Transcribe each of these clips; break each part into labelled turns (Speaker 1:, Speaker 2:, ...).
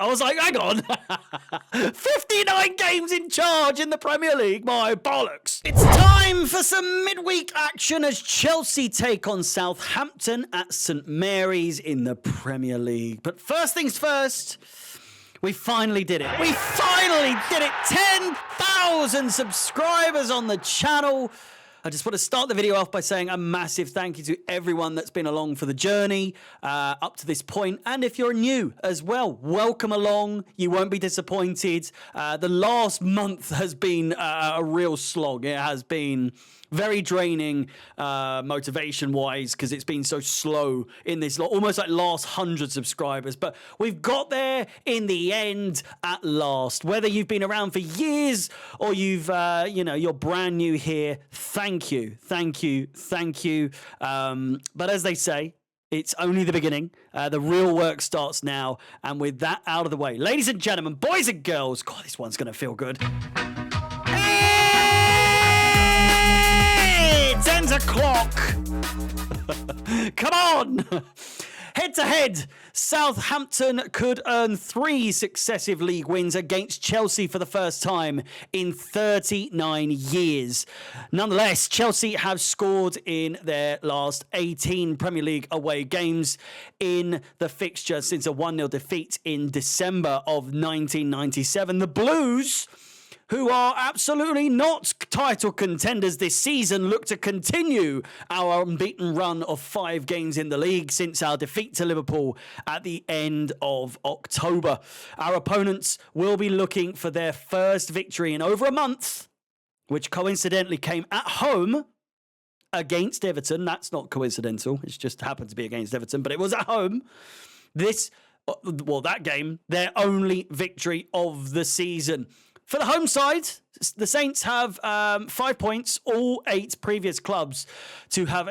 Speaker 1: I was like, hang on. 59 games in charge in the Premier League. My bollocks. It's time for some midweek action as Chelsea take on Southampton at St Mary's in the Premier League. But first things first, we finally did it. We finally did it. 10,000 subscribers on the channel. I just want to start the video off by saying a massive thank you to everyone that's been along for the journey up to this point. And if you're new as well, welcome along. You won't be disappointed. The last month has been a real slog. It has been very draining motivation-wise because it's been so slow in this almost like last 100 subscribers. But we've got there in the end at last. Whether you've been around for years or you're brand new here, thank you. But as they say, it's only the beginning. The real work starts now. And with that out of the way, ladies and gentlemen, boys and girls, God, this one's going to feel good. 10 o'clock. Come on. Head to head, Southampton could earn 3 successive league wins against Chelsea for the first time in 39 years. Nonetheless, Chelsea have scored in their last 18 Premier League away games in the fixture since a 1-0 defeat in December of 1997. The Blues, who are absolutely not title contenders this season, look to continue our unbeaten run of 5 games in the league since our defeat to Liverpool at the end of October. Our opponents will be looking for their first victory in over a month, which coincidentally came at home against Everton. That's not coincidental. It just happened to be against Everton, but it was at home. That game, their only victory of the season. For the home side, the Saints have 5 points. All 8 previous clubs to have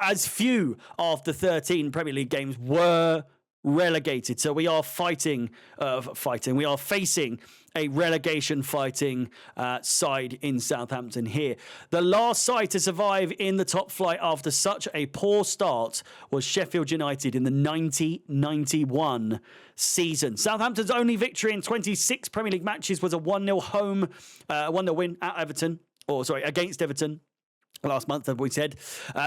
Speaker 1: as few of the 13 Premier League games were relegated. So we are facing a relegation fighting side in Southampton here. The last side to survive in the top flight after such a poor start was Sheffield United in the 90-91 season. Southampton's only victory in 26 Premier League matches was a 1-0 win at Everton, against Everton. Last month, as we said,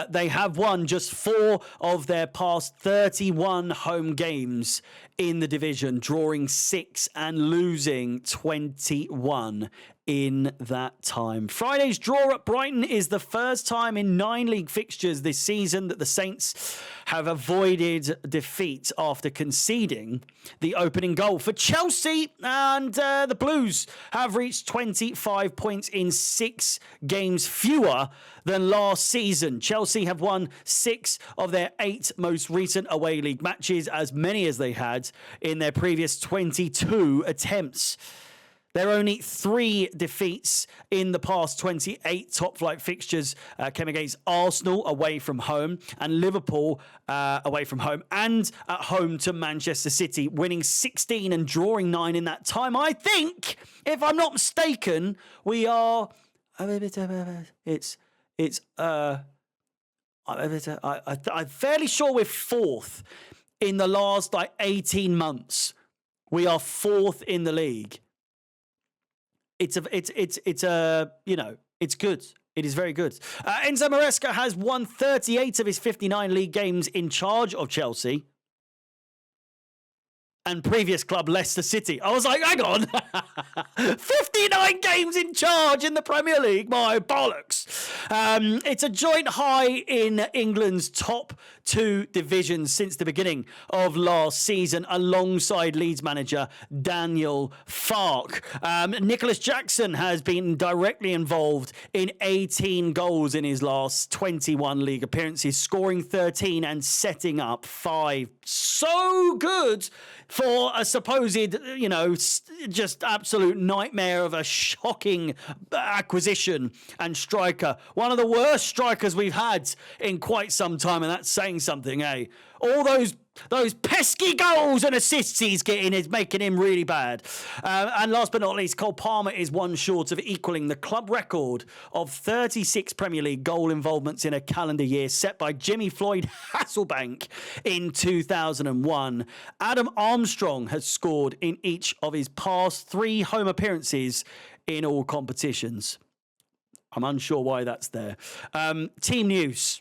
Speaker 1: they have won just 4 of their past 31 home games in the division, drawing 6 and losing 21 in that time. Friday's draw at Brighton is the first time in 9 league fixtures this season that the Saints have avoided defeat after conceding the opening goal. For Chelsea, and the Blues have reached 25 points in 6 games fewer than last season. Chelsea have won 6 of their 8 most recent away league matches, as many as they had in their previous 22 attempts. There are only 3 defeats in the past 28 top-flight fixtures came against Arsenal away from home and Liverpool away from home and at home to Manchester City, winning 16 and drawing 9 in that time. I think, if I'm not mistaken, we are... I'm fairly sure we're 4th in the last 18 months. We are 4th in the league. It's good. It is very good. Enzo Maresca has won 38 of his 59 league games in charge of Chelsea and previous club Leicester City. I was like, hang on. 59 games in charge in the Premier League. My bollocks. It's a joint high in England's top 2 divisions since the beginning of last season, alongside Leeds manager Daniel Farke. Nicholas Jackson has been directly involved in 18 goals in his last 21 league appearances, scoring 13 and setting up 5. So good for a supposed, just absolute nightmare of a shocking acquisition and striker. One of the worst strikers we've had in quite some time, and that's saying something, eh? All those Those pesky goals and assists he's getting is making him really bad. And last but not least, Cole Palmer is one short of equaling the club record of 36 Premier League goal involvements in a calendar year set by Jimmy Floyd Hasselbank in 2001. Adam Armstrong has scored in each of his past 3 home appearances in all competitions. I'm unsure why that's there. Team news.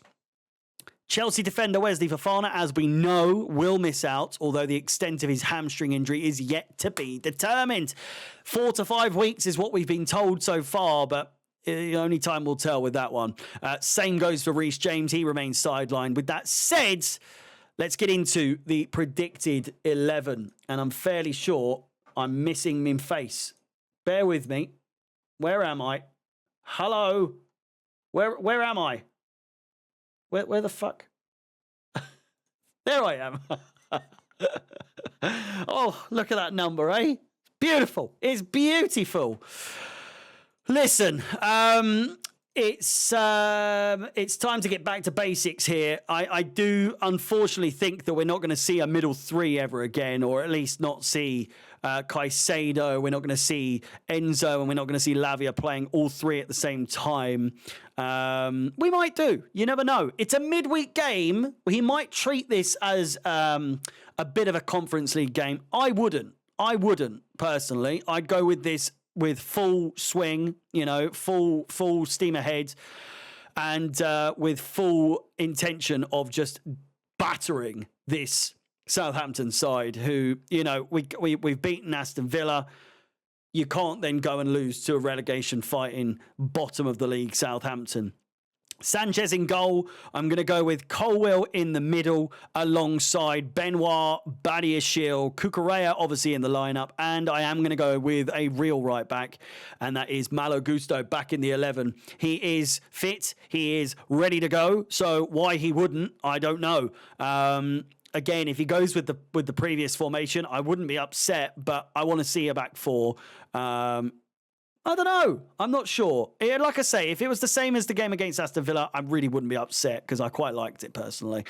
Speaker 1: Chelsea defender Wesley Fofana, as we know, will miss out, although the extent of his hamstring injury is yet to be determined. 4 to 5 weeks is what we've been told so far, but only time will tell with that one. Same goes for Reece James. He remains sidelined. With that said, let's get into the predicted 11. And I'm fairly sure I'm missing my face. Bear with me. Where am I? Hello? Where am I? Where the fuck? There I am. Oh, look at that number, eh? Beautiful. It's beautiful. Listen, it's time to get back to basics here. I do unfortunately think that we're not going to see a middle 3 ever again, or at least not see Caicedo. We're not going to see Enzo, and we're not going to see Lavia playing all 3 at the same time. We might do. You never know. It's a midweek game. He might treat this as a bit of a Conference League game. I wouldn't personally. I'd go with this with full swing, full steam ahead, and with full intention of just battering this Southampton side who, we've beaten Aston Villa. You can't then go and lose to a relegation fighting bottom of the league Southampton. Sanchez in goal. I'm going to go with Colwill in the middle alongside Benoit, Badiashile, Cucurella obviously in the lineup, and I am going to go with a real right back, and that is Malo Gusto back in the 11. He is fit. He is ready to go. So why he wouldn't, I don't know. Again, if he goes with the previous formation, I wouldn't be upset, but I want to see a back 4. I don't know. I'm not sure. Like I say, if it was the same as the game against Aston Villa, I really wouldn't be upset because I quite liked it personally.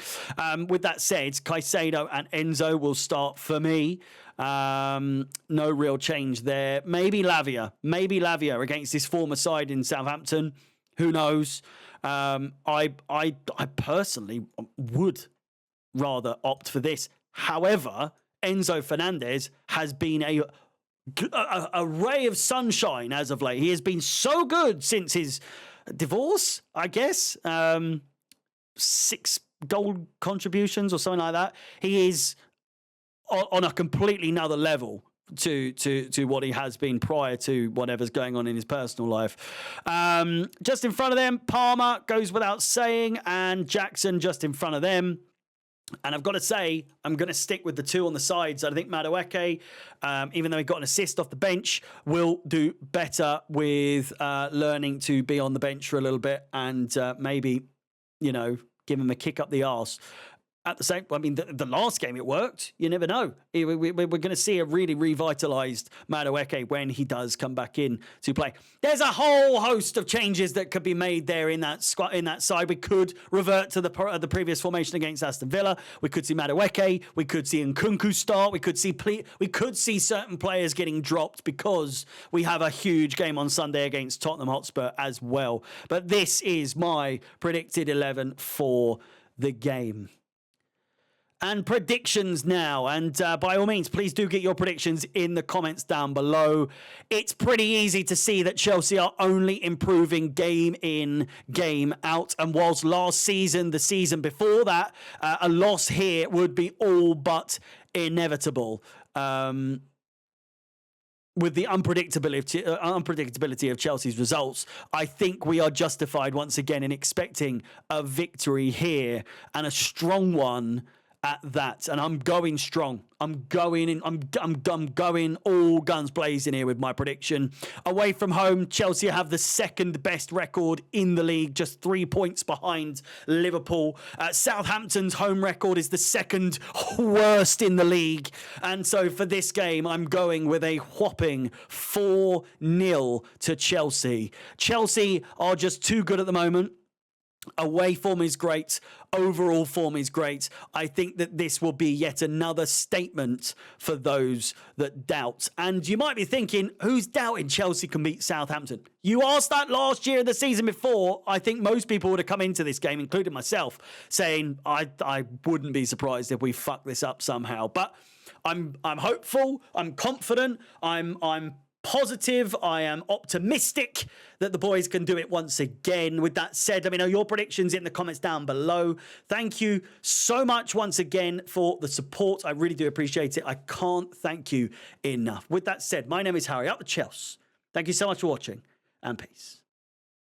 Speaker 1: With that said, Caicedo and Enzo will start for me. No real change there. Maybe Lavia against this former side in Southampton. Who knows? I personally would rather opt for this. However, Enzo Fernandez has been a ray of sunshine as of late. He has been so good since his divorce, I guess. 6 goal contributions or something like that. He is on a completely another level to what he has been prior to whatever's going on in his personal life. Just in front of them, Palmer goes without saying, and Jackson just in front of them. And I've got to say, I'm going to stick with the 2 on the sides. I think Madueke, even though he got an assist off the bench, will do better with learning to be on the bench for a little bit and maybe, give him a kick up the arse. At the same, the last game it worked. You never know. We're going to see a really revitalised Madueke when he does come back in to play. There's a whole host of changes that could be made there in that side. We could revert to the previous formation against Aston Villa. We could see Madueke. We could see Nkunku start. We could see certain players getting dropped because we have a huge game on Sunday against Tottenham Hotspur as well. But this is my predicted 11 for the game. And predictions now. And by all means, please do get your predictions in the comments down below. It's pretty easy to see that Chelsea are only improving game in, game out. And whilst last season, the season before that, a loss here would be all but inevitable. With the unpredictability of Chelsea's results, I think we are justified once again in expecting a victory here, and a strong one at that. And I'm going strong. I'm going all guns blazing here with my prediction. Away from home, Chelsea have the second best record in the league, just 3 points behind Liverpool. Southampton's home record is the second worst in the league. And so for this game, I'm going with a whopping 4-0 to Chelsea. Chelsea are just too good at the moment. Away form is great. Overall form is great. I think that this will be yet another statement for those that doubt. And you might be thinking, who's doubting Chelsea can beat Southampton? You asked that last year, the season before. I think most people would have come into this game, including myself, saying I wouldn't be surprised if we fuck this up somehow. But I'm hopeful. I'm confident. I'm positive. I am optimistic that the boys can do it once again. With that said, let me know your predictions in the comments down below. Thank you so much once again for the support. I really do appreciate it. I can't thank you enough. With that said, my name is Harry, up the Chelsea. Thank you so much for watching, and peace.